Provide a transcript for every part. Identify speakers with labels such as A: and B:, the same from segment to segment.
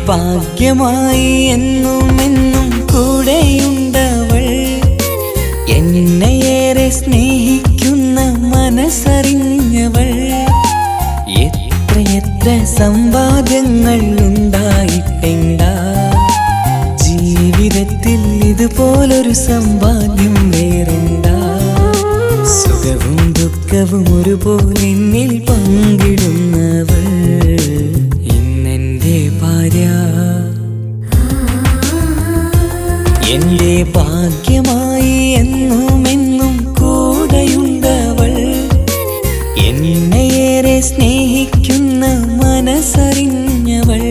A: ഭാഗ്യമായി എന്നും എന്നും കൂടെയുണ്ടവൾ. എന്നെയേറെ സ്നേഹിക്കുന്ന മനസ്സറിഞ്ഞവൾ. എത്രയെത്ര സമ്പാദ്യങ്ങൾ ഉണ്ടായിട്ടെന്താ, ജീവിതത്തിൽ ഇതുപോലൊരു സമ്പാദ്യം വേറെന്താ. സുഖവും ദുഃഖവും ഒരുപോലെ എന്നിൽ പങ്കിടുന്നവൾ ഇന്നെന്റെ ഭാര്യ. എന്റെ ഭാഗ്യമായി എന്നും എന്നും കൂടെയുണ്ടവൾ. എന്നെയേറെ സ്നേഹിക്കുന്ന മനസ്സറിഞ്ഞവൾ.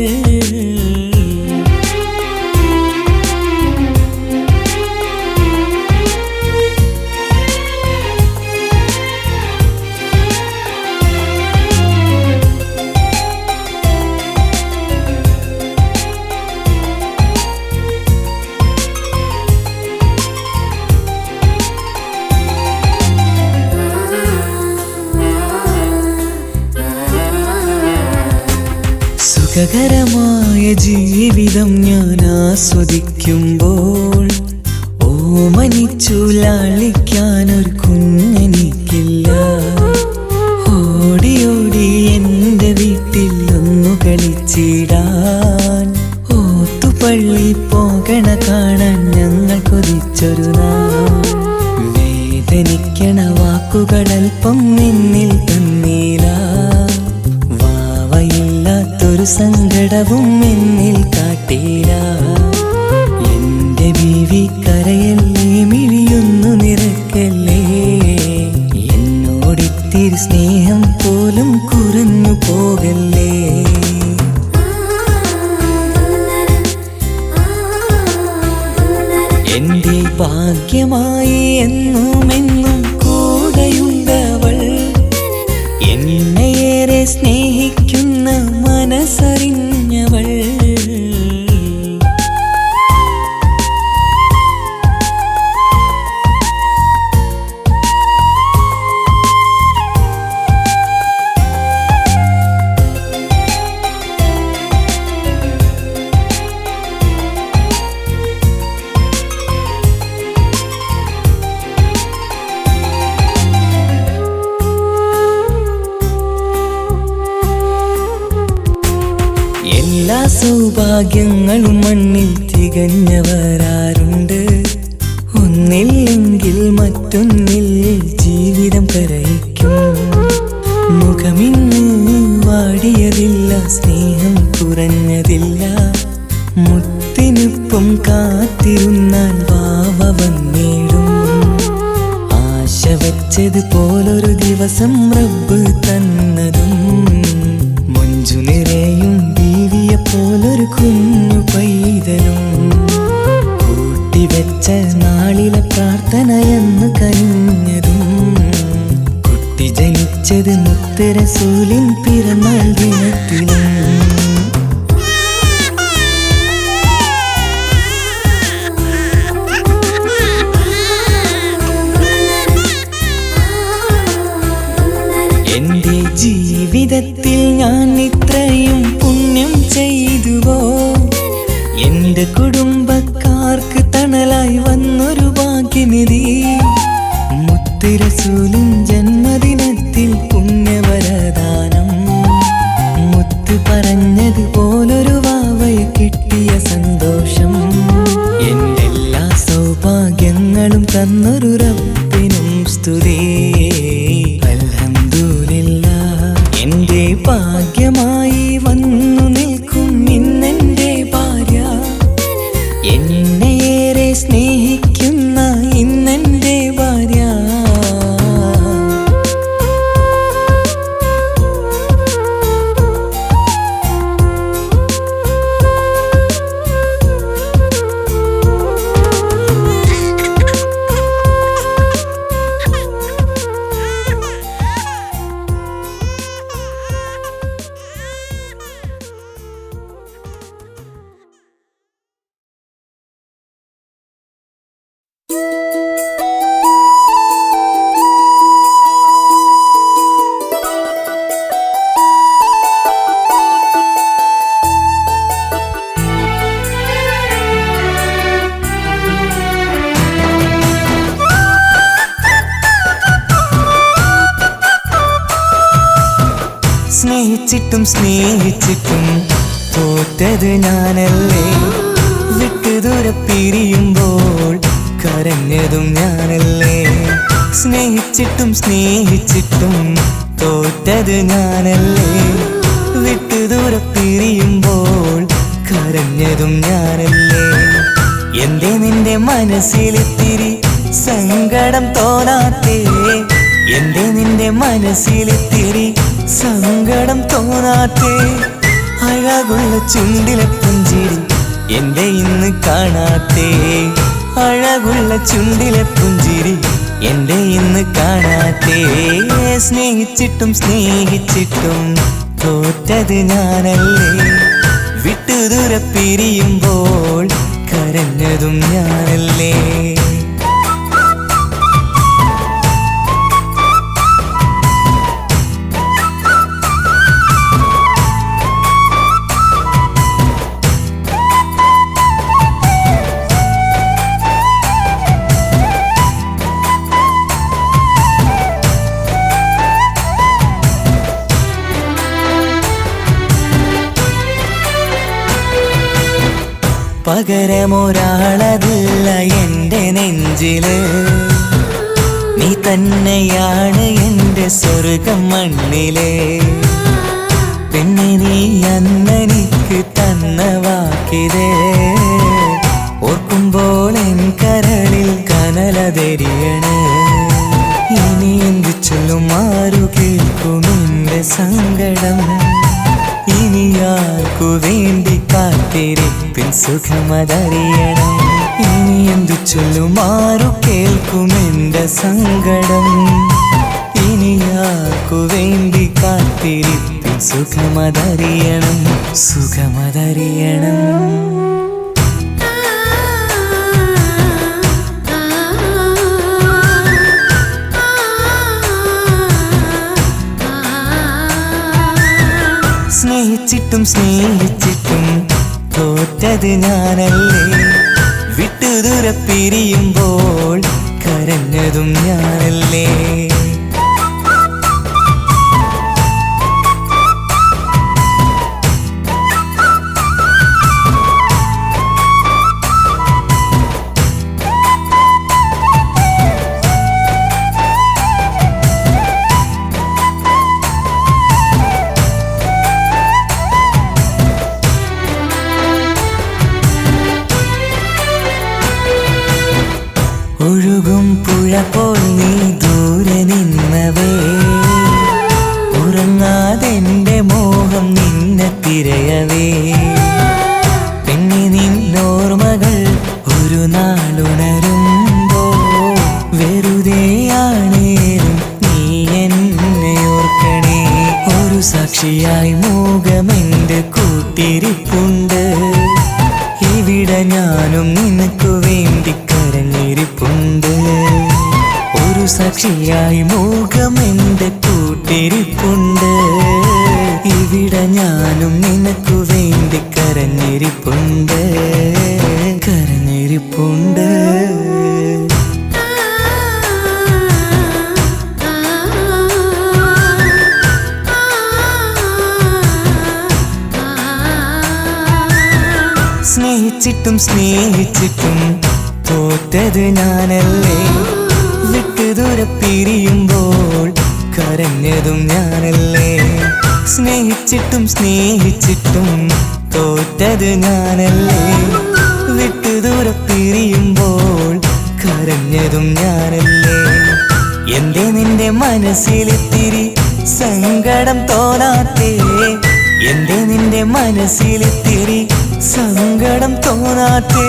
A: സുഖകരമായ ജീവിതം ഞാൻ ആസ്വദിക്കുമ്പോൾ ഓമനിച്ചു ലാളിക്കാനൊരു കുഞ്ഞെനിക്കില്ല. ഓടി ഓടി എൻ്റെ വീട്ടിൽ ഒന്നു കളിച്ചിടാൻ, ഓത്തുപള്ളി പോകണ കാണാൻ ഞങ്ങൾ കൊതിച്ചൊരു നാൾ. വേദനിക്കണ വാക്കുകളൽപ്പം നിന്നിൽ തന്നീല. വാവയില്ലാത്തൊരു സങ്കടവും എന്നിൽ കാട്ടീല. എന്റെ ബീവി കരയല്ലേ, മിഴിയൊന്നു നിറക്കല്ലേ. എന്നോടിത്തിരി സ്നേഹം പോലും കുറഞ്ഞു പോകല്ലേ. എന്റെ ഭാഗ്യമായി എന്നും എന്നും കൂടെയുണ്ടവൾ. എന്നെയേറെ സ്നേഹിക്കുന്ന മനസ്സറിഞ്ഞവൾ. എല്ലാ സൗഭാഗ്യങ്ങളും മണ്ണിൽ തികഞ്ഞവരാരുണ്ട്. ഒന്നില്ലെങ്കിൽ മറ്റൊന്നിൽ ജീവിതം കരയിക്കും. മുഖമിന്ന് വാടിയതില്ല, സ്നേഹം കുറഞ്ഞതില്ല. മുത്തിനൊപ്പം കാത്തിരുന്നാൽ വാവ വന്നിടും. ആശ വെച്ചത് പോലൊരു ദിവസം റബ്ബ് തന്നതും. മഞ്ജു നിറയും ബീവിയെ പോലൊരു കുഞ്ഞു പൈതലും. കൂട്ടിവെച്ച നാളിലെ പ്രാർത്ഥനയെന്ന് കഴിഞ്ഞതും. കുട്ടി ജനിച്ചത് മുത്ത് റസൂലിൻ പിറന്നാൾ ദിനത്തിലും. എന്റെ ജീവിതത്തിൽ ഞാൻ ഇത്രയും പുണ്യം ചെയ്തുവോ. എന്റെ കുടുംബക്കാർക്ക് തണലായി വന്നൊരു ഭാഗ്യനിധി. മുത്ത് റസൂലിൻ ജന്മദിനത്തിൽ പുണ്യവരദാനം. മുത്ത് പറഞ്ഞതുപോലൊരു വാവയെ കിട്ടിയ സന്തോഷം. എന്റെ എല്ലാ സൗഭാഗ്യങ്ങളും തന്നൊരു റബ്ബിനും സ്തുതി. എന്റെ ഭാഗ്യമായി വന്നു നിൽക്കും ഇന്നെന്റെ ഭാര്യ. എന്നെയേറെ സ്നേഹിക്കുന്ന ഇന്നെന്റെ ഭാര്യ. സ്നേഹിച്ചിട്ടും സ്നേഹിച്ചിട്ടും തോറ്റത് ഞാനല്ലേ. വിട്ടുദൂരെ പിരിയുമ്പോൾ കരഞ്ഞതും ഞാനല്ലേ. സ്നേഹിച്ചിട്ടും സ്നേഹിച്ചിട്ടും തോറ്റത് ഞാനല്ലേ. വിട്ടുദൂരെ പിരിയുമ്പോൾ കരഞ്ഞതും ഞാനല്ലേ. എന്തേ നിന്റെ മനസ്സിലിത്തിരി സങ്കടം തോന്നാത്തേ? എന്തേ നിന്റെ മനസ്സിലിത്തിരി സങ്കടം തോന്നാത്തേ? അഴകുള്ള ചുണ്ടിലെ പുഞ്ചിരി എന്റെ ഇന്ന് കാണാത്തേ. അഴകുള്ള ചുണ്ടിലെ പുഞ്ചിരി എന്റെ ഇന്ന് കാണാത്തേ. സ്നേഹിച്ചിട്ടും സ്നേഹിച്ചിട്ടും തോറ്റത് ഞാനല്ലേ. വിട്ടുദൂരെ പിരിയുമ്പോൾ കരഞ്ഞതും ഞാനല്ലേ. പകരമൊരാളതില്ല എൻ്റെ നെഞ്ചില്. നീ തന്നെയാണ് എൻ്റെ സ്വർഗം മണ്ണിലെ. പിന്നെ നീ അന്നെനിക്ക് തന്ന വാക്കിതേ ഓർക്കുമ്പോൾ എൻ കരളിൽ കനലതെരിയണ്. ഇനി എന്ത് ചൊല്ലും ആരു കേൾക്കും എൻ്റെ സങ്കടം? ഇനി ആർക്കു വേണ്ടി കാത്തിരിപ്പിൻ സുഖമതറിയണം. ഇനി എന്തു ചൊല്ലും ആരു കേൾക്കും എൻ്റെ സങ്കടം? ഇനി ആർക്കു വേണ്ടി കാത്തിരിപ്പിൻ സുഖമതറിയണം, സുഖമതറിയണം. സ്നേഹിച്ചിട്ടും സ്നേഹിച്ചിട്ടും തോറ്റത് ഞാനല്ലേ. വിട്ടുദൂരെ പിരിയുമ്പോൾ കരഞ്ഞതും ഞാനല്ലേ. ഒഴുകും പുഴ പോൽ നീ ദൂരെ നിന്നവേ. ഉറങ്ങാതെന്റെ മോഹം നിന്നെ തിരയവേ. പിന്നെ നിന്നോർമ്മകൾ ഒരു നാളുണരുമ്പോ വെറുതെയാണേലും നീ എന്നെ ഓർക്കണേ. ഒരു സാക്ഷിയായി മോഹമെന്റെ കൂട്ടിരിപ്പുണ്ട്. ഇവിടെ ഞാനും നിനക്കു വേണ്ടി കരഞ്ഞിരിപ്പുണ്ട്. ഒരു സാക്ഷിയായി മോഹമെന്റെ കൂട്ടിരിപ്പുണ്ട്. ഇവിടെ ഞാനും നിനക്കു വേണ്ടി കരഞ്ഞിരിപ്പുണ്ട്, കരഞ്ഞിരിപ്പുണ്ട്. സ്നേഹിച്ചിട്ടും സ്നേഹിച്ചിട്ടും തോറ്റത് ഞാനല്ലേ. വിട്ടുദൂരെ പിരിയുമ്പോൾ കരഞ്ഞതും ഞാനല്ലേ. സ്നേഹിച്ചിട്ടും സ്നേഹിച്ചിട്ടും തോറ്റത് ഞാനല്ലേ. വിട്ടുദൂരെ പിരിയുമ്പോൾ കരഞ്ഞതും ഞാനല്ലേ. എന്തേ നിന്റെ മനസ്സിലിത്തിരി സങ്കടം തോന്നാത്തേ? എന്തേ നിന്റെ മനസ്സിലിത്തിരി സങ്കടം തോന്നാത്തേ?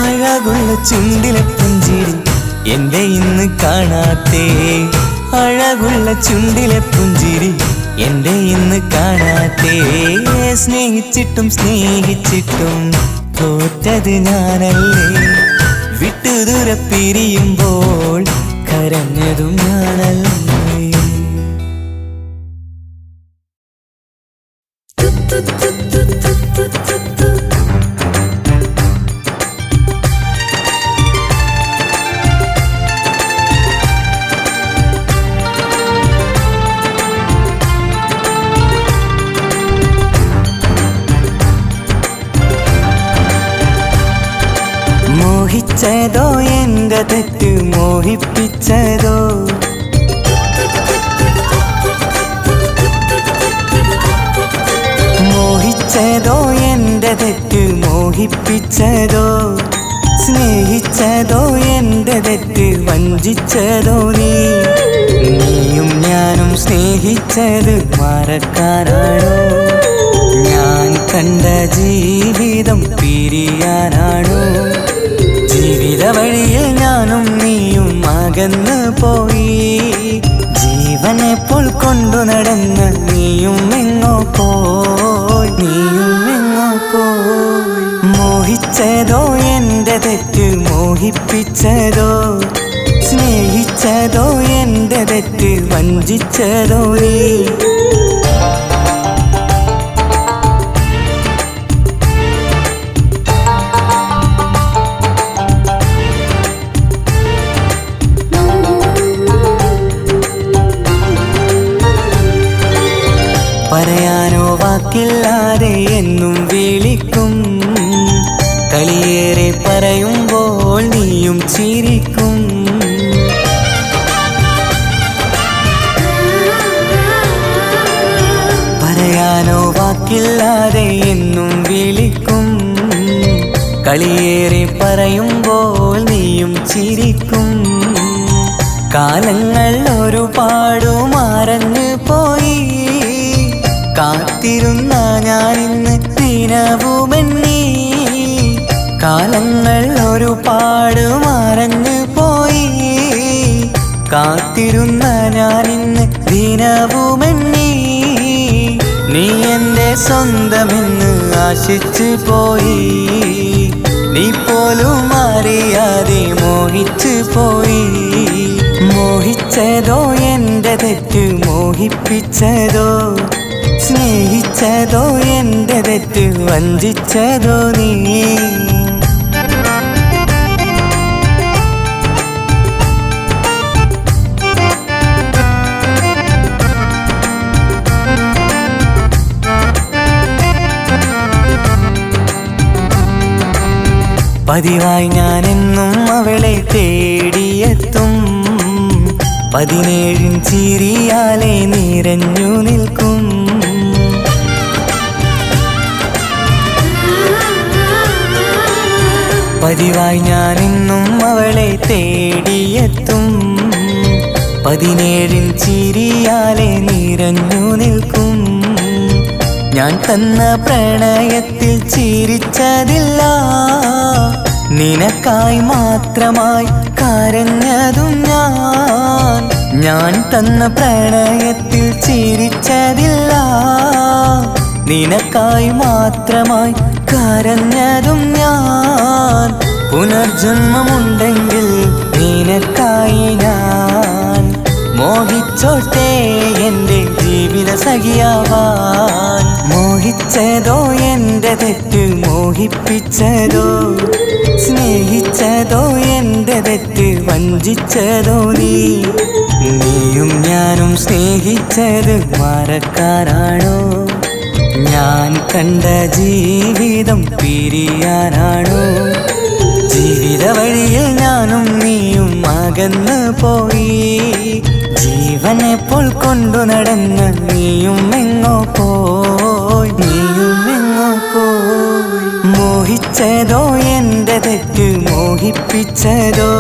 A: അഴകുള്ള ചുണ്ടിലെ പുഞ്ചിരി എന്റെ ഇന്ന് കാണാത്തേ. അഴകുള്ള ചുണ്ടിലെ പുഞ്ചിരി എന്റെ ഇന്ന് കാണാത്തേ. സ്നേഹിച്ചിട്ടും സ്നേഹിച്ചിട്ടും തോറ്റത് ഞാനല്ലേ. വിട്ടുദൂരെ പിരിയുമ്പോൾ കരഞ്ഞതും ഞാനല്ലേ. മോഹിച്ചതോ എൻ്റെ തെറ്റ് മോഹിപ്പിച്ചതോ മോഹിച്ചതോ എൻ്റെ തെറ്റ് മോഹിപ്പിച്ചതോ സ്നേഹിച്ചതോ എൻ്റെ തെറ്റ് വഞ്ചിച്ചതോ നീയും ഞാനും സ്നേഹിച്ചത് മറക്കാനാണോ ഞാൻ കണ്ട ജീവിതം പിരിയാനാണോ ജീവിത വഴിയിൽ ഞാനും നീയും അകന്നു പോയി ജീവനെപ്പോൾ കൊണ്ടു നടന്ന് നീയും എങ്ങോ പോയി മോഹിച്ചതോ എൻ്റെ തെറ്റ് മോഹിപ്പിച്ചതോ സ്നേഹിച്ചതോ എൻ്റെ തെറ്റ് വഞ്ചിച്ചതോ നീ പറയാനോ വാക്കില്ലാതെ എന്നും വിളിക്കും കളിയേറെ പറയുമ്പോൾ നീയും ചിരിക്കും പറയാനോ വാക്കില്ലാതെ എന്നും വിളിക്കും കളിയേറെ പറയുമ്പോൾ നീയും ചിരിക്കും കാലങ്ങൾ ഒരുപാടു മറഞ്ഞു പോയി കാത്തിരുന്ന ഞാനിന്ന് ദിനവുമെണ്ണി കാലങ്ങൾ ഒരുപാട് മറഞ്ഞു പോയി കാത്തിരുന്ന ഞാനിന്ന് ദിനവുമെണ്ണി നീ എൻ്റെ സ്വന്തമെന്ന് ആശിച്ചു പോയി നീ പോലും അറിയാതെ മോഹിച്ചു പോയി മോഹിച്ചതോ എൻ്റെ തെറ്റ് മോഹിപ്പിച്ചതോ സ്നേഹിച്ചതോ എൻ്റെ തെറ്റ് വഞ്ചിച്ചതോ നീ പതിവായി ഞാനെന്നും അവളെ തേടിയെത്തും 17 ചിരിയാലെ നിറഞ്ഞു നിൽക്കും പതിവായി ഞാനെന്നും അവളെ തേടിയെത്തും 17 ചിരിയാലെ നിറഞ്ഞു നിൽക്കും ഞാൻ തന്ന പ്രണയത്തിൽ ചിരിച്ചതില്ല നിനക്കായി മാത്രമായി കരഞ്ഞതും ഞാൻ തന്ന പ്രണയത്തിൽ ചിരിച്ചതില്ല നിനക്കായി മാത്രമായി കരഞ്ഞതും ഞാൻ പുനർജന്മമുണ്ടെങ്കിൽ നിനക്കായി ഞാൻ മോഹിച്ചോട്ടെ എൻ്റെ ജീവിത സഖിയാവാൻ മോഹിച്ചതോ എൻ്റെ തെറ്റ് മോഹിപ്പിച്ചതോ സ്നേഹിച്ചതോ എൻ്റെ തെറ്റ് വഞ്ചിച്ചതോ നീയും ഞാനും സ്നേഹിച്ചത് മറക്കാനാണോ ഞാൻ കണ്ട ജീവിതം പിരിയാനാണോ ജീവിത വഴിയിൽ ഞാനും നീയും അകന്നു പോയി ജീവനെപ്പോൾ കൊണ്ടു നടന്ന് നീയും എങ്ങോ പോയി മോഹിച്ചതോ എൻ്റെ തെറ്റ് മോഹിപ്പിച്ചതോ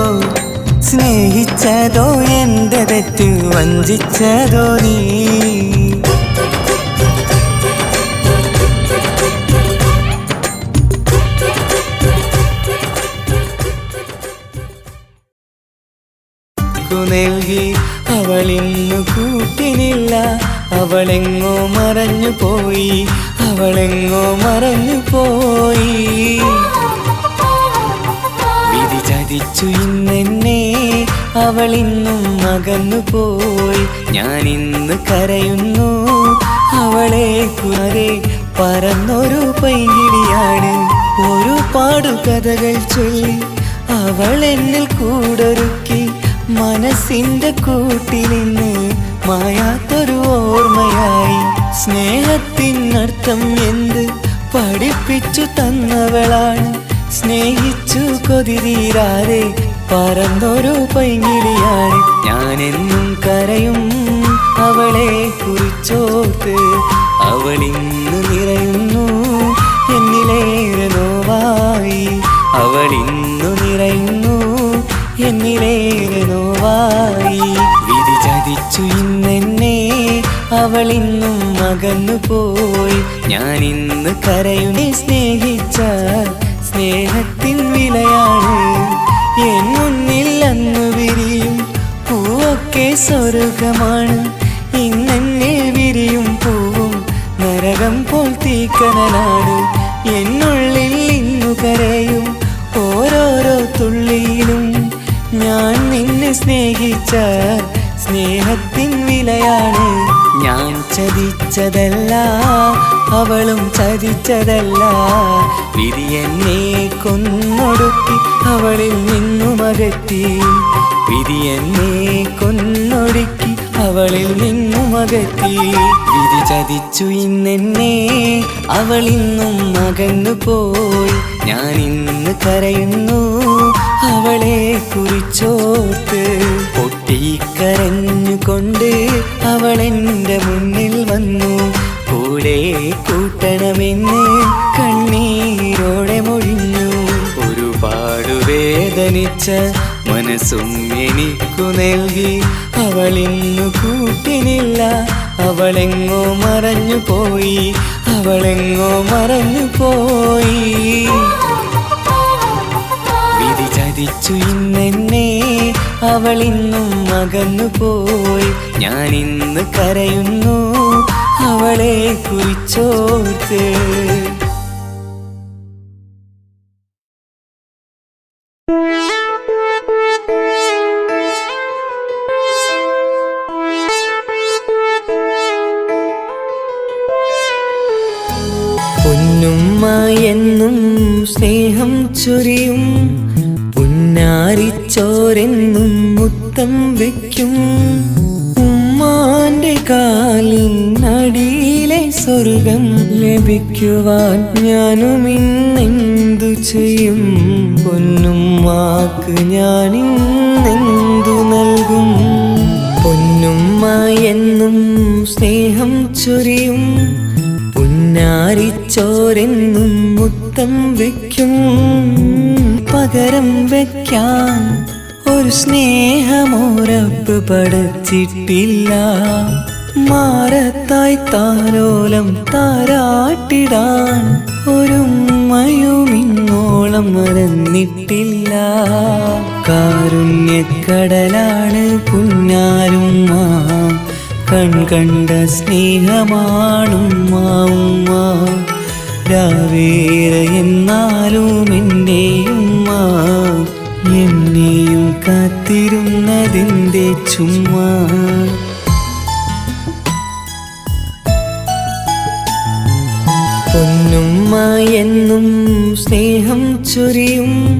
A: സ്നേഹിച്ചതോ എൻ്റെ തെറ്റ് വഞ്ചിച്ചതോ നീ നൽകി അവളിന്നു കൂട്ടിനില്ല അവളെങ്ങോ മറഞ്ഞു പോയി അവളെങ്ങോ മറഞ്ഞു പോയി വിധി ചതിച്ചു ഇന്നെന്നെ അവളിന്നും അകന്നു പോയി ഞാനിന്ന് കരയുന്നു അവളെ കുറെ പറന്നൊരു പൈങ്കിളിയാണ് ഒരുപാട് കഥകൾ ചൊല്ലി അവൾ എന്നിൽ കൂടൊരുക്കി മനസ്സിന്റെ കൂട്ടിലിന്ന് മായാത്തൊരു ഓർമ്മയായി സ്നേഹത്തിനർത്ഥം എന്ത് പഠിപ്പിച്ചു തന്നവളാണ് സ്നേഹിച്ചു കൊതിരീരാതെ പറന്നൊരു പൈങ്കിളിയാണ്. ഞാനെന്നും കരയും അവളെ കുറിച്ചോർത്ത്. അവളിന്ന് നിറയുന്നു എന്നിലേറെ നോവായി. അവളിന്നു നിറയുന്നു എന്നിലേറെ നോവായി. വിധി ചതിച്ചു ഇന്നെന്നെ അവളിന്നും അകന്നു പോയി. ഞാനിന്ന് കരയുനെ സ്നേഹിച്ച സ്നേഹത്തിൻ വിലയാണ്. എൻ മുന്നിൽ അന്നു വിരിയും പൂവൊക്കെ സ്വർഗമാണ്. ഇന്നെന്നെ വിരിയും പൂവും നരകം പോൽ തീക്കനലാണ്. എന്നുള്ളിൽ ഇന്നു കരയും ഓരോരോ തുള്ളിയിലും ഞാൻ നിന്നെ സ്നേഹിച്ച സ്നേഹത്തിൻ വിലയാണ്. ഞാൻ ചതിച്ചതല്ല അവളും ചതിച്ചതല്ല. വിധി എന്നെ കൊന്നൊടുക്കി അവളിൽ നിന്നും അകറ്റി. വിധി എന്നെ കൊന്നൊടുക്കി അവളിൽ നിന്നും അകറ്റി. വിധി ചതിച്ചു ഇന്നെന്നെ അവളിന്നും അകന്നു പോയി. ഞാൻ ഇന്ന് കരയുന്നു അവളെ കുറിച്ചോർത്ത്. പൊട്ടിക്കരഞ്ഞുകൊണ്ട് അവളെന്റെ മുന്നിൽ വന്നു. കൂടെ കൂട്ടണമെന്ന് കണ്ണീരോടെ മൊഴിഞ്ഞു. ഒരുപാട് വേദനിച്ച മനസ്സും എനിക്കു നൽകി. അവളിന്നു കൂട്ടിനില്ല. അവളെങ്ങോ മറഞ്ഞു പോയി. അവളെങ്ങോ മറഞ്ഞു പോയി. വിധി ചതിച്ചു ഇന്നെന്നെ അവളിന്നും അകന്നു പോയി. ഞാനിന്ന് കരയുന്നു അവളെ കുറിച്ചോർത്ത്. പൊന്നുമ്മ എന്നും സ്നേഹം ചൊരിയും. പുന്നാരിച്ചോരെന്നും മുത്തം വയ്ക്കും. ഉമ്മാന്റെ കാലിനടിയിലെ സ്വർഗം ലഭിക്കുവാൻ ഞാനും ഇന്നെന്തു ചെയ്യും. പൊന്നുമ്മാക്ക് ഞാനിന്നെന്തു നൽകും. പൊന്നുമ്മ എന്നും സ്നേഹം ചൊരിയും. പുന്നാരിച്ചോരെന്നും മുത്തം വയ്ക്കും. പകരം വയ്ക്കാൻ ഒരു സ്നേഹമോരപ്പ് പടച്ചിട്ടില്ല. മാറത്തായി താലോലം താരാട്ടിടാൻ ഒരുമ്മയും ഇന്നോളം മറന്നിട്ടില്ല. കാരുണ്യക്കടലാണ് പുന്നാരുമ്മ. കൺകണ്ട സ്നേഹമാണുമ്മ. ഉമ്മ രാവേറെ എന്നാലും എന്നെയുമ്മ. എന്നെയും കാത്തിരുന്നതിൻ്റെ ചുമ്മാ. പൊന്നുമ്മ എന്നും സ്നേഹം ചൊരിയും.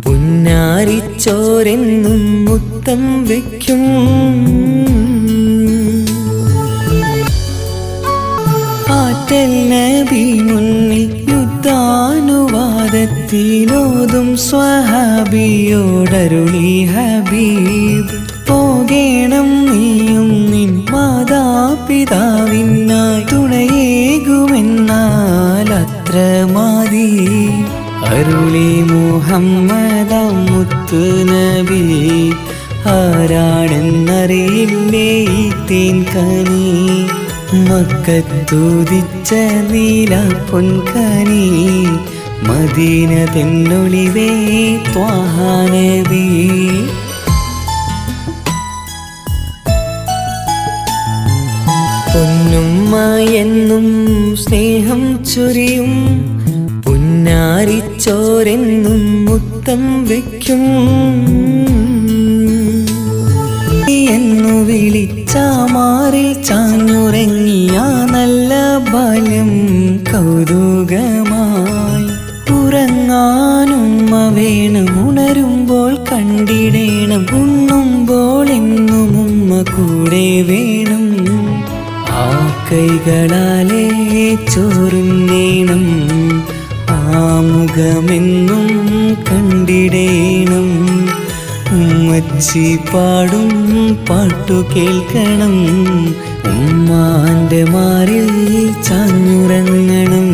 A: പുന്നാരിച്ചോരെന്നും മുത്തം വയ്ക്കും. ആറ്റൽ നബി മുന്നിൽ യുദ്ധാനുവാദത്തിലോതും സ്വഹാബിയോടരുളി ഹബീബ്. പോകേണം നീയും നിൻ മാതാപിതാവിനായി. തുണയേകുമെന്നാൽ അത്ര മതി. അരുളി മുഹമ്മദ മുത്തു നബി. ആരാണെന്നറിയില്ലേ ഈ തേൻകനി. മക്കത്തുദിച്ച നീല പൊൻകനി. മദീന തെന്നൊളിവേ ത്വാഹ നബി. പൊന്നുമ്മ എന്നും സ്നേഹം ചൊരിയും. പുന്നാരിച്ചോരെന്നും മുത്തം വയ്ക്കും. എന്നു വിളിച്ചാമാറിൽ ചാഞ്ഞുറങ്ങിയ നല്ല ബാല്യം കൗതുകമായി. ഉറങ്ങാനുമ്മ വേണം. ഉണരുമ്പോൾ കണ്ടിടേണം. ഉണ്ണുമ്പോൾ എന്നും ഉമ്മ കൂടെ വേണം. ആ കൈകളാലേ ചോറുന്നേണം. ആ മുഖമെന്നും ഉമ്മച്ചി പാടും പാട്ടു കേൾക്കണം, ഉമ്മാന്റെ മാറിൽ ചാഞ്ഞുറങ്ങണം.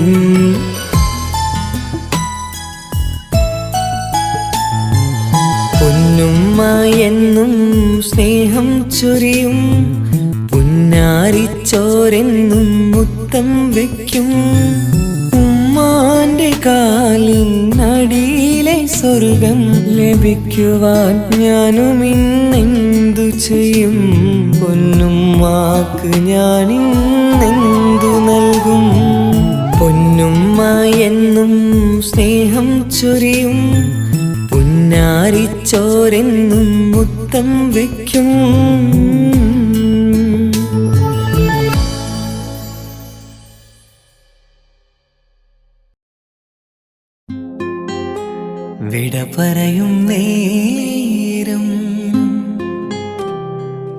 A: പൊന്നുമ്മ എന്നും സ്നേഹം ചൊരിയും, പുന്നാരിച്ചോരെന്നും മുത്തം വയ്ക്കും. ഉമ്മാന്റെ കാലിനടിയിലെ സ്വർഗം ലഭിക്കുവാൻ ഞാനും ഇന്നെന്തു ചെയ്യും? പൊന്നുമ്മാക്ക് ഞാനിന്നെന്തു നൽകും? പൊന്നുമ്മ എന്നും സ്നേഹം ചൊരിയും, പുന്നാരിച്ചോരെന്നും മുത്തം വയ്ക്കും. വിട പറയും നേരം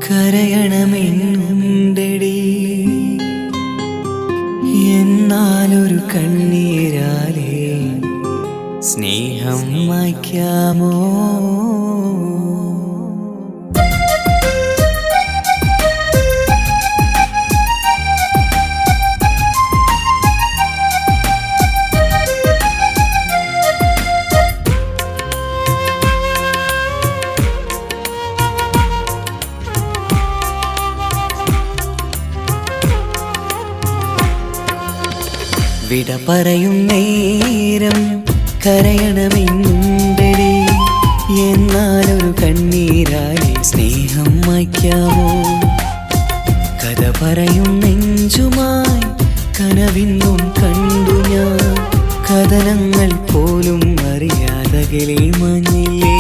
A: കരയണമെന്നുണ്ടടി, എന്നാലൊരു കണ്ണീരാലേ സ്നേഹം മായ്ക്കാമോ? വിട പറയും നേരം കരയണമെന്നുണ്ടടി, എന്നാലൊരു കണ്ണീരാലെ സ്നേഹം മായ്ക്കാമോ? കഥ പറയും നെഞ്ചുമായി കനവിന്നും കണ്ടു ഞാൻ, കഥനങ്ങൾ പോലും അറിയാതകലെ മഞ്ഞില്ലേ.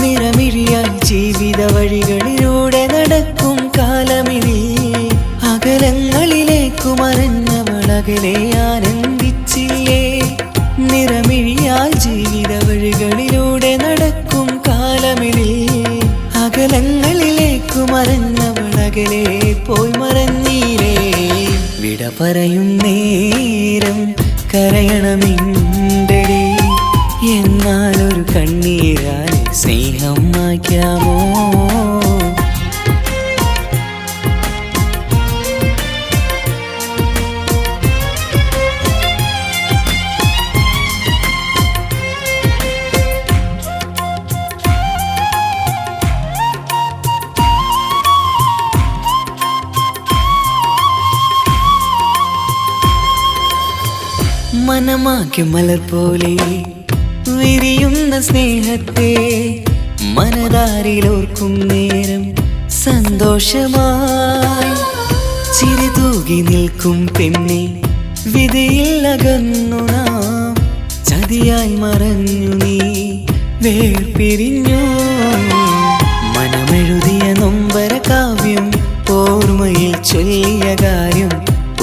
A: നിറമിഴിയാൽ ജീവിത വഴികളിലൂടെ നടക്കും കാലമിനി, അകലങ്ങളിലേക്കു മറഞ്ഞവളകലെ ആനന്ദിച്ചില്ലേ. നിറമിഴിയാൽ ജീവിത വഴികളിലൂടെ നടക്കും കാലമിനി, അകലങ്ങളിലേക്കു മറഞ്ഞവളകലെ പോയി മറഞ്ഞീരേ. വിട പറയും നേരം കരയണമെന്നുണ്ടടി, എന്നാലൊരു കണ്ണീരാലെ സ്നേഹം മായ്ക്കാമോ? മനമാക്കി മലർ പോലെ വിരിയുന്ന സ്നേഹത്തെ മനതാരിലോർക്കും നേരം സന്തോഷമായി ചിരി തൂകി നിൽക്കും പെണ്ണെ, വിധിയിൽ അകന്നു നാം, ചതിയായി മറഞ്ഞു നീ വേർപിരിഞ്ഞു. മനമെഴുതിയ നൊമ്പര കാവ്യം ഓർമ്മയിൽ ചൊല്ലിയ കാര്യം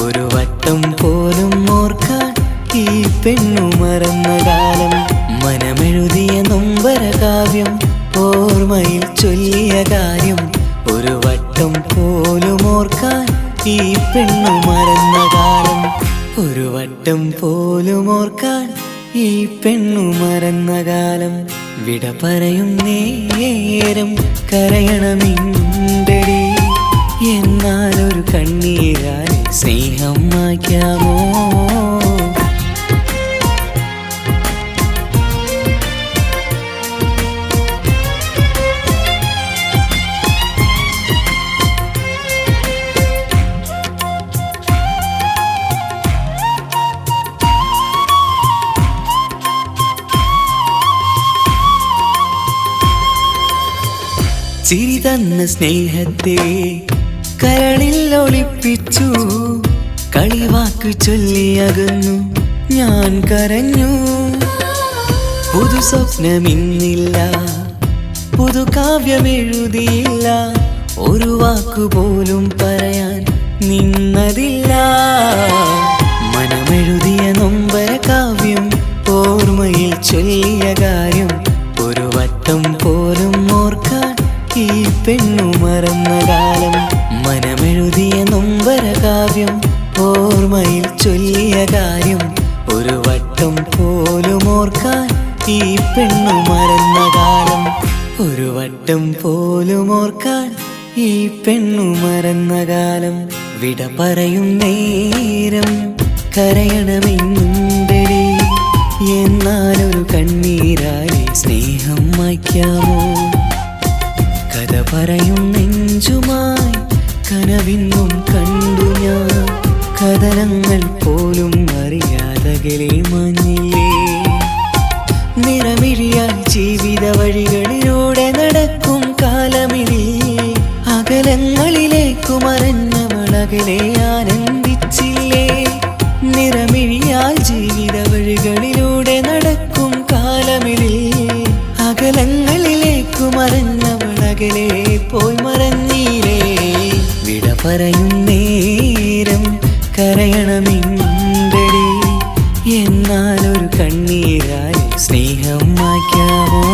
A: ഒരു വട്ടം പോലും ഓർക്കാൻ ഈ പെണ്ണു മറന്ന കാലം. മനമെഴുതിയ നൊമ്പര കാവ്യം ഓർമ്മയിൽ ചൊല്ലിയ കാര്യം ഒരു വട്ടം പോലും ഓർക്കാൻ ഈ പെണ്ണു മറന്ന കാലം. ഒരു വട്ടം പോലും ഓർക്കാൻ ഈ പെണ്ണു മറന്ന കാലം. വിട പറയും നേരം കരയണമെന്നുണ്ടടി, എന്നാലൊരു കണ്ണീരാലെ സ്നേഹം മായ്ക്കാമോ? ചിരി തന്ന സ്നേഹത്തെ കരളിൽ ഒളിപ്പിച്ചു, കളിവാക്ക് ചൊല്ലിയകന്നു ഞാൻ കരഞ്ഞു. പുതു സ്വപ്നമിന്നില്ല, പുതു കാവ്യമെഴുതിയില്ല, ഒരു വാക്കുപോലും പറയാൻ നിന്നതില്ല. മനമെഴുതിയ നൊമ്പര കാവ്യം ഓർമ്മയിൽ ചൊല്ലിയ കാര്യം ഒരു വട്ടം പോലും ഓർക്കാൻ ഈ പെണ്ണു മറന്ന കാലം. മനമെഴുതിയ നൊമ്പര കാവ്യം ഓർമ്മയിൽ ചൊല്ലിയ കാര്യം ഒരു വട്ടം പോലും ഓർക്കാൻ ഈ പെണ്ണു മറന്ന കാലം. ഒരു വട്ടം പോലും ഓർക്കാൻ ഈ പെണ്ണു മറന്ന കാലം വിട പറയും നേരം കരയണമെന്നുണ്ടടി. എന്നാലൊരു കണ്ണീരായി സ്നേഹം മായ്ക്കാമോ? കഥ പറയും നെഞ്ചുമായി കനവിന്നും കണ്ടു ഞാൻ. കഥനങ്ങൾ പോലും അറിയാതകലെ മാഞ്ഞില്ലേ. നിറമിഴിയാൽ ജീവിത വഴികളിലൂടെ നടക്കും കാലമിനി അകലങ്ങളിലേക്കു മറഞ്ഞവളകലെ ആനന്ദിച്ചില്ലേ. നിറമിഴിയാൽ ജീവിത വഴികളിലൂടെ നടക്കും കാലമിനി അകലങ്ങളിലേക്കു മറഞ്ഞവളകലെ പോയി മറഞ്ഞില്ലേ. വിട പറയും നേരം കരയണമെന്നുണ്ടടി. എന്നാലൊരു കണ്ണീരായി സ്നേഹം മായ്ക്കാമോ?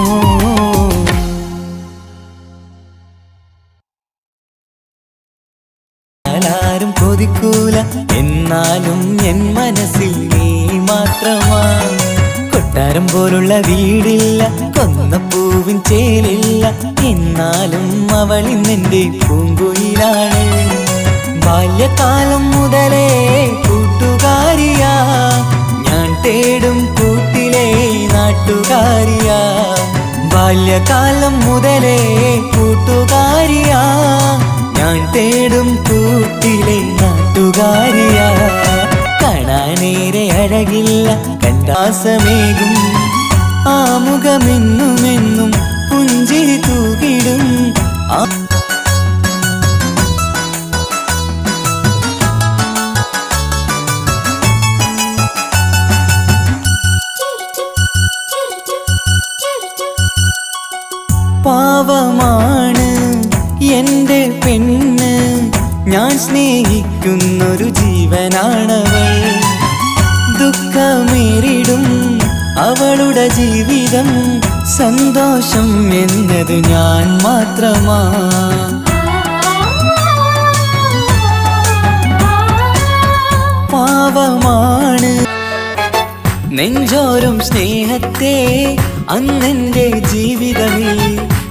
A: ആരും കൊതിക്കൂല എന്നാലും എൻ മനസ്സിൽ നീ മാത്രമാ. കൊട്ടാരം പോലുള്ള വീടില്ല, കൊന്നപ്പൂവിൻ ചേലില്ല, എന്നാലും അവളിന്നെന്റെ പൂങ്കുയിലാണ്. ബാല്യകാലം മുതലേ കൂട്ടുകാരിയാ, ഞാൻ തേടും കൂട്ടിലെ നാട്ടുകാരിയാ. ബാല്യകാലം മുതലേ കൂട്ടുകാരിയാ, ഞാൻ തേടും കൂട്ടിലെ നാട്ടുകാരിയാ. കാണാനേറെ അഴകില്ല, കണ്ടാസമേകും ആ മുഖമെന്നുമെന്നും പുഞ്ചിരി തൂകിടും. പാവമാണ് എൻ്റെ പെണ്ണ്, ഞാൻ സ്നേഹിക്കുന്നൊരു ജീവനാണവൾ. ദുഃഖമേറിടും അവളുടെ ജീവിതം, സന്തോഷം എന്നത് ഞാൻ മാത്രമാ. പാവമാണ് നെഞ്ചോരും സ്നേഹത്തെ അന്നെൻ്റെ ജീവിതമിൽ.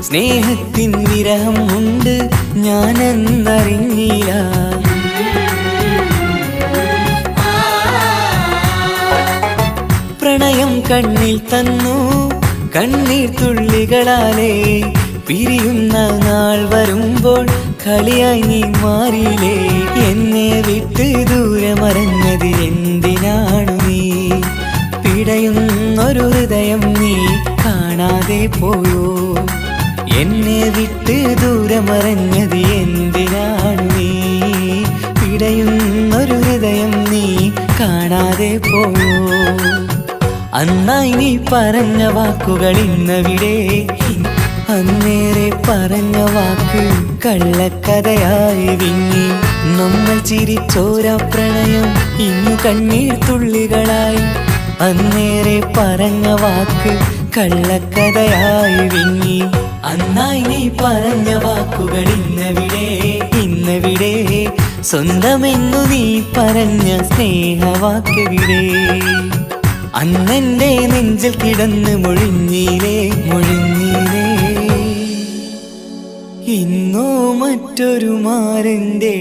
A: സ്നേഹത്തിൻ വിരഹം ഉണ്ട് ഞാനെന്നറിഞ്ഞില്ല. പ്രണയം കണ്ണിൽ തന്നു കണ്ണീർ തുള്ളികളാലേ. പിരിയുന്ന നാൾ വരുമ്പോൾ കളിയായി നീ മാറിയില്ലേ. എന്നെ വിട്ട് ദൂരെ മറഞ്ഞത് എന്തിനാണു നീ? പിടയുന്നൊരു ഹൃദയം നീ കാണാതെ പോയോ? എന്നെ വിട്ട് ദൂരെ മറഞ്ഞത് എന്തിനാണു നീ? പിടയുന്നൊരു ഹൃദയം നീ കാണാതെ പോയോ? അന്നായി നീ പറഞ്ഞ വാക്കുകൾ ഇന്നവിടെ, അന്നേറെ പറഞ്ഞ വാക്ക് കള്ളക്കഥയായി വിങ്ങി. നമ്മൾ ചിരിച്ചോര പ്രണയം ഇന്നു കണ്ണീർ തുള്ളികളായി. അന്നേറെ പറഞ്ഞ വാക്ക് കള്ളക്കഥയായി വിങ്ങി. അന്നായി നീ പറഞ്ഞ വാക്കുകൾ ഇന്നവിടെ, ഇന്നവിടെ. സ്വന്തമെന്നു നീ പറഞ്ഞ സ്നേഹവാക്കെവിടെ? അന്നെൻ്റെ നെഞ്ചിൽ കിടന്ന് മൊഴിഞ്ഞീലേ, മൊഴിഞ്ഞീലേ. ഇന്നോ മറ്റൊരു മാരൻ്റെ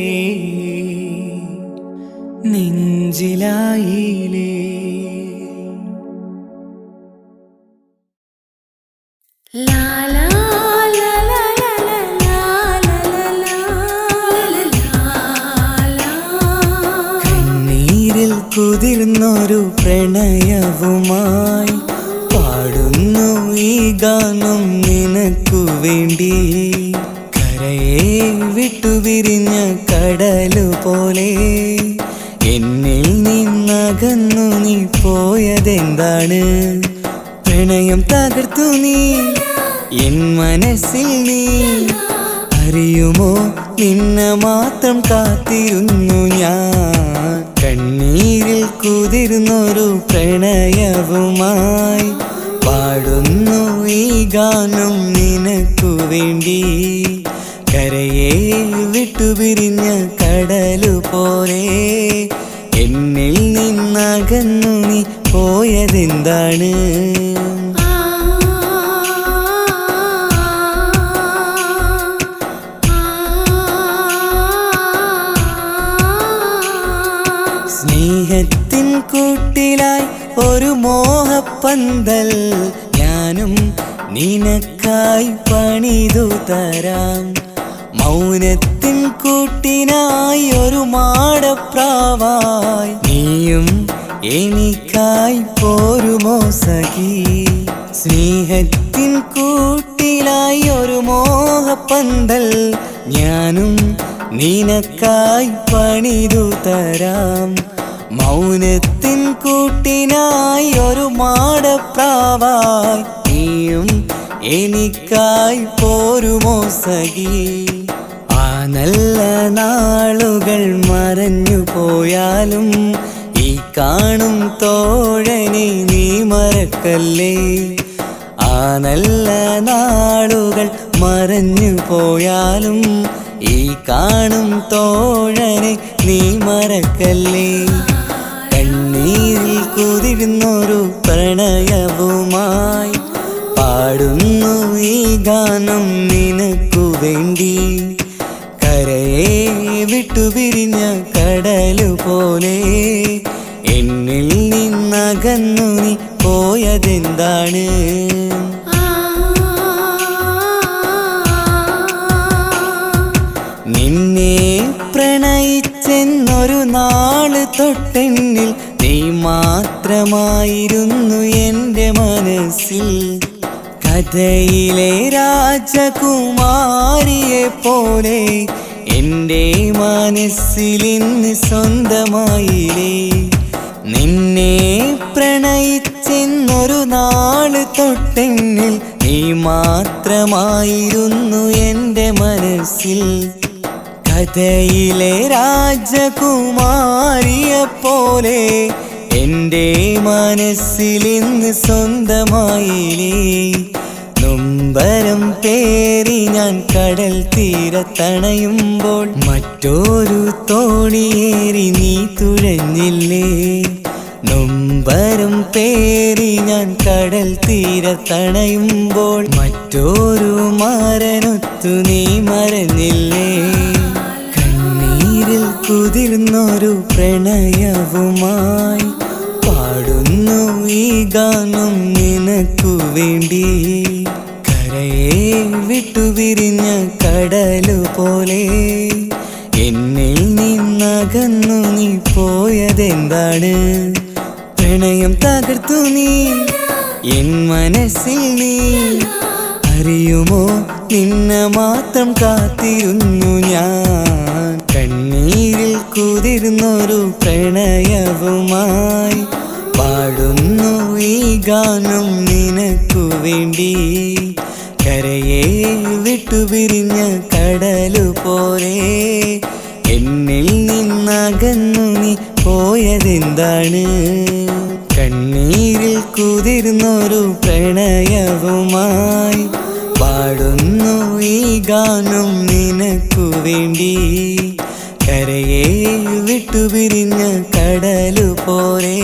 A: നെഞ്ചിലായിലേ. കണ്ണീരിൽ കുതിർന്നൊരു പ്രണയവുമായി പാടുന്നു ഈ ഗാനം നിനക്കു വേണ്ടി. കരയെ വിട്ടുപിരിഞ്ഞ കടലു പോലെ എന്നിൽ നിന്നകന്നു നീ പോയതെന്താണ്? പ്രണയം തകർത്തു നീ എൻ മനസ്സിൽ നീ. അറിയുമോ നിന്നെ മാത്രം കാത്തിരുന്നു ഞാൻ. കണ്ണീരിൽ കുതിർന്നൊരു പ്രണയവുമായി പാടുന്നു ഈ ഗാനം നിനക്കു വേണ്ടി. കരയെ വിട്ടുപിരിഞ്ഞ കടലു പോലെ എന്നിൽ നിന്നകന്നു നീ പോയതെന്താണ്? മോഹപ്പന്തൽ ഞാനും നിനക്കായി പണിതു തരാം. മൗനത്തിൻ കൂട്ടിനായി ഒരു മാടപ്രാവായി നീയും എനിക്കായി പോരുമോ സഖി. സ്നേഹത്തിൻ കൂട്ടിലായി ഒരു മോഹപ്പന്തൽ ഞാനും നിനക്കായി പണിതു തരാം. മൗനത്തിൻ കൂട്ടിനായി ഒരു മാടപ്രാവായി നീയും എനിക്കായി പോരുമോ സഖി. ആ നല്ല നാളുകൾ മറഞ്ഞു പോയാലും ഈ കാണും തോഴനെ നീ മറക്കല്ലേ. ആ നല്ല നാളുകൾ മറഞ്ഞു പോയാലും ഈ കാണും തോഴനെ നീ മറക്കല്ലേ. കണ്ണീരിൽ കുതിരുന്നൊരു പ്രണയവുമായി പാടുന്നു ഈ ഗാനം നിനക്കു വേണ്ടി. കരയെ വിട്ടുപിരിഞ്ഞ കടലു പോലെ എന്നിൽ നിന്നകന്നു നീ പോയതെന്താണ്. നിന്നെ പ്രണയിച്ചെന്നൊരു നാള് തൊട്ടെന്നിൽ നീ മാത്രമായിരുന്നു എൻ്റെ മനസ്സിൽ. കഥയിലെ രാജകുമാരിയെ പോലെ എൻ്റെ മനസ്സിലിന്ന് സ്വന്തമായില്ലേ. നിന്നെ പ്രണയിച്ചെന്നൊരു നാള് തൊട്ടെന്നിൽ നീ മാത്രമായിരുന്നു എൻ്റെ മനസ്സിൽ. കഥയിലെ രാജകുമാരിയെ പോലെ എൻ്റെ മനസ്സിലിന്ന് സ്വന്തമായില്ലേ. നൊമ്പരം പേറി ഞാൻ കടൽ തീരത്തണയുമ്പോൾ മറ്റൊരു തോണിയേറി നീ തുഴഞ്ഞില്ലേ. നൊമ്പരം പേറി ഞാൻ കടൽ തീരത്തണയുമ്പോൾ മറ്റൊരു മാരനൊത്തു നീ മറഞ്ഞില്ലേ. കണ്ണീരിൽ കുതിർന്നൊരു പ്രണയവുമായി പാടുന്നു ഈ ഗാനം നിനക്കു വേണ്ടി. കരയെ വിട്ടുപിരിഞ്ഞ കടലു പോലെ എന്നിൽ നിന്നകന്നു നീ പോയതെന്താണ്. പ്രണയം തകർത്തു നീ എൻ മനസ്സിൽ നീ. അറിയുമോ നിന്നെ മാത്രം കാത്തിരുന്നു ഞാൻ. കണ്ണീരിൽ കുതിർന്നൊരു പ്രണയവുമായി പാടുന്നു ഈ ഗാനം നിനക്കു വേണ്ടി. കരയെ വിട്ടുപിരിഞ്ഞ കടലു പോലെ എന്നിൽ നിന്നകന്നു നീ പോയതെന്താണ്. കണ്ണീരിൽ കുതിർന്നൊരു പ്രണയവുമായി പാടുന്നു ഈ ഗാനം നിനക്കു വേണ്ടി. കരയെ വിട്ടുപിരിഞ്ഞ കടലു പോലെ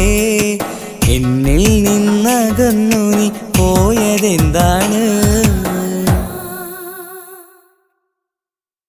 A: എന്നിൽ നിന്നകന്നു നീ പോയതെന്താണ്.